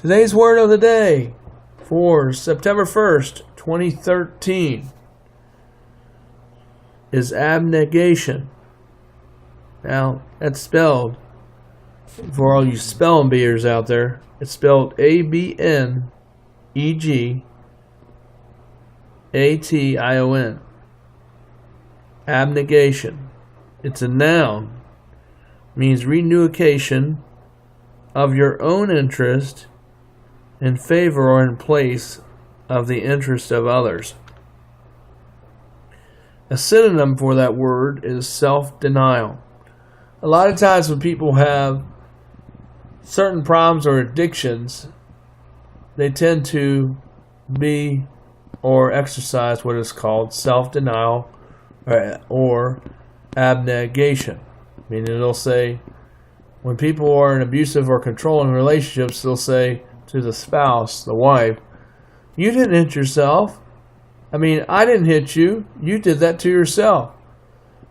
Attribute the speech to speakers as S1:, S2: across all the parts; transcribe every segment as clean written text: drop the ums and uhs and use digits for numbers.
S1: Today's word of the day for September 1st, 2013 is abnegation. Now, that's spelled, for all you spelling beers out there, it's spelled A-B-N-E-G-A-T-I-O-N. Abnegation. It's a noun. Means renunciation of your own interest in favor or in place of the interest of others. A synonym for that word is self-denial. A lot of times when people have certain problems or addictions, they tend to be or exercise what is called self-denial or abnegation. Meaning they'll say, when people are in abusive or controlling relationships, they'll say to the spouse, the wife, "You didn't hit yourself. I didn't hit you. You did that to yourself."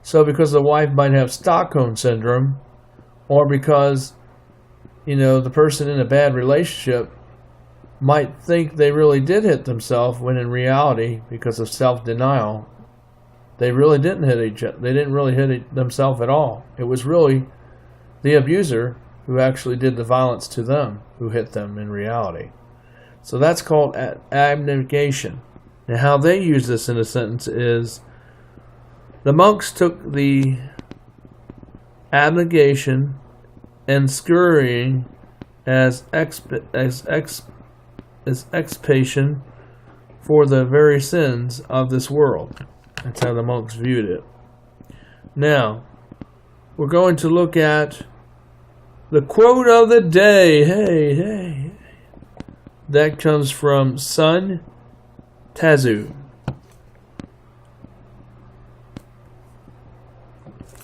S1: So because the wife might have Stockholm Syndrome, or because, the person in a bad relationship might think they really did hit themselves, when in reality, because of self-denial, they really didn't hit each other. They didn't really hit themselves at all. It was really the abuser who actually did the violence to them who hit them in reality. So that's called abnegation. Now, how they use this in a sentence is, the monks took the abnegation and scurrying as expiation for the very sins of this world. That's how the monks viewed it. Now, we're going to look at the quote of the day. Hey. That comes from Sun Tzu.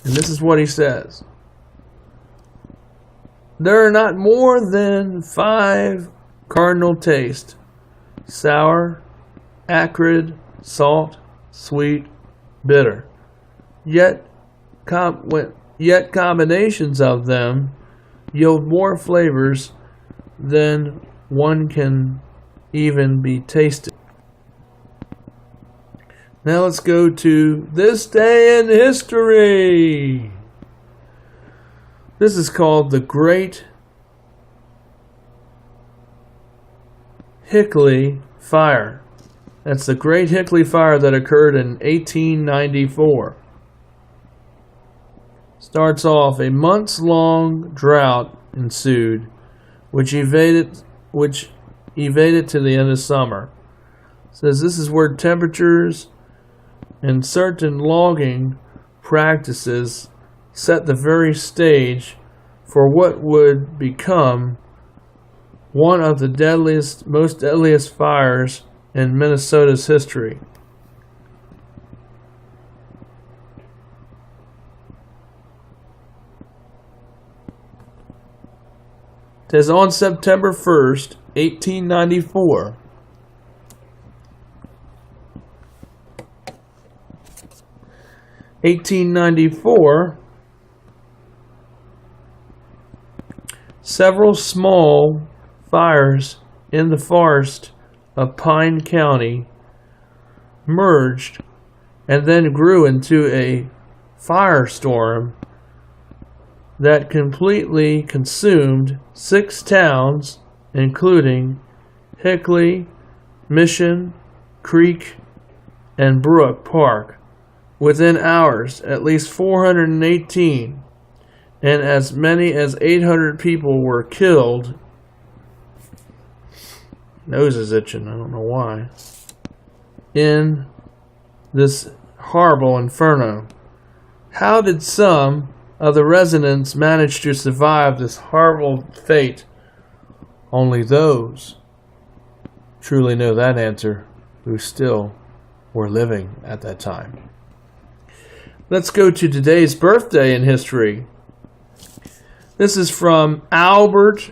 S1: And this is what he says. There are not more than 5 cardinal tastes: sour, acrid, salt, sweet, bitter. Yet combinations of them yield more flavors than one can even be tasted. Now let's go to this day in history. This is called the Great Hickley Fire. That's the Great Hickley Fire that occurred in 1894. Starts off, a months-long drought ensued, which evaded to the end of summer. Says this is where temperatures and certain logging practices set the very stage for what would become one of the most deadliest fires in Minnesota's history. It says on September 1st, 1894, several small fires in the forest of Pine County merged and then grew into a firestorm that completely consumed 6 towns, including Hickley, Mission, Creek, and Brook Park. Within hours, at least 418 and as many as 800 people were killed. Nose is itching, I don't know why. In this horrible inferno. How did some of the residents manage to survive this horrible fate? Only those truly know that answer who still were living at that time. Let's go to today's birthday in history. This is from Albert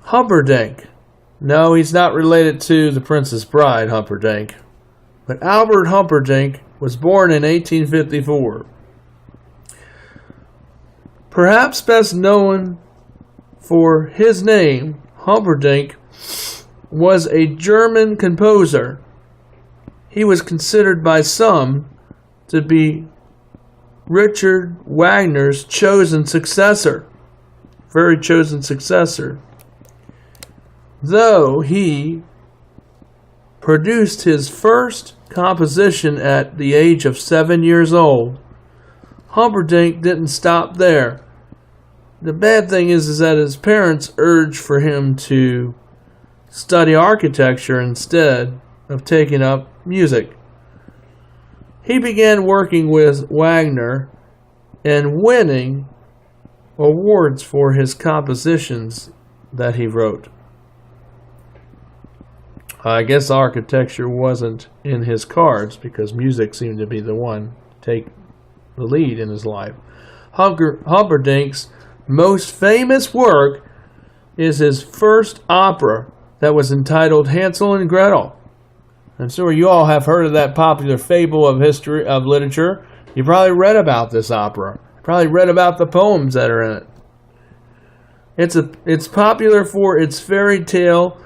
S1: Humperdinck. No, he's not related to the Princess Bride, Humperdinck. But Albert Humperdinck was born in 1854. Perhaps best known for his name, Humperdinck was a German composer. He was considered by some to be Richard Wagner's chosen successor. Very chosen successor. Though he produced his first composition at the age of 7 years old, Humperdinck didn't stop there. The bad thing is that his parents urged for him to study architecture instead of taking up music. He began working with Wagner and winning awards for his compositions that he wrote. I guess architecture wasn't in his cards because music seemed to be the one to take the lead in his life. Humperdinck's most famous work is his first opera that was entitled Hansel and Gretel. I'm sure you all have heard of that popular fable of history of literature. You probably read about this opera. Probably read about the poems that are in it. It's popular for its fairy tale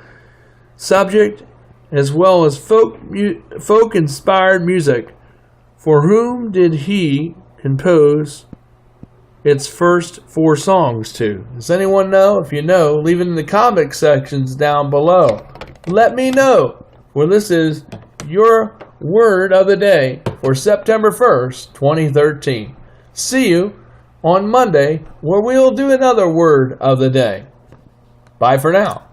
S1: subject as well as folk inspired music. For whom did he compose its first 4 songs to? Does anyone know? If you know, leave it in the comment sections down below. Let me know. Well, this is your word of the day for September 1st, 2013. See you on Monday where we'll do another word of the day. Bye for now.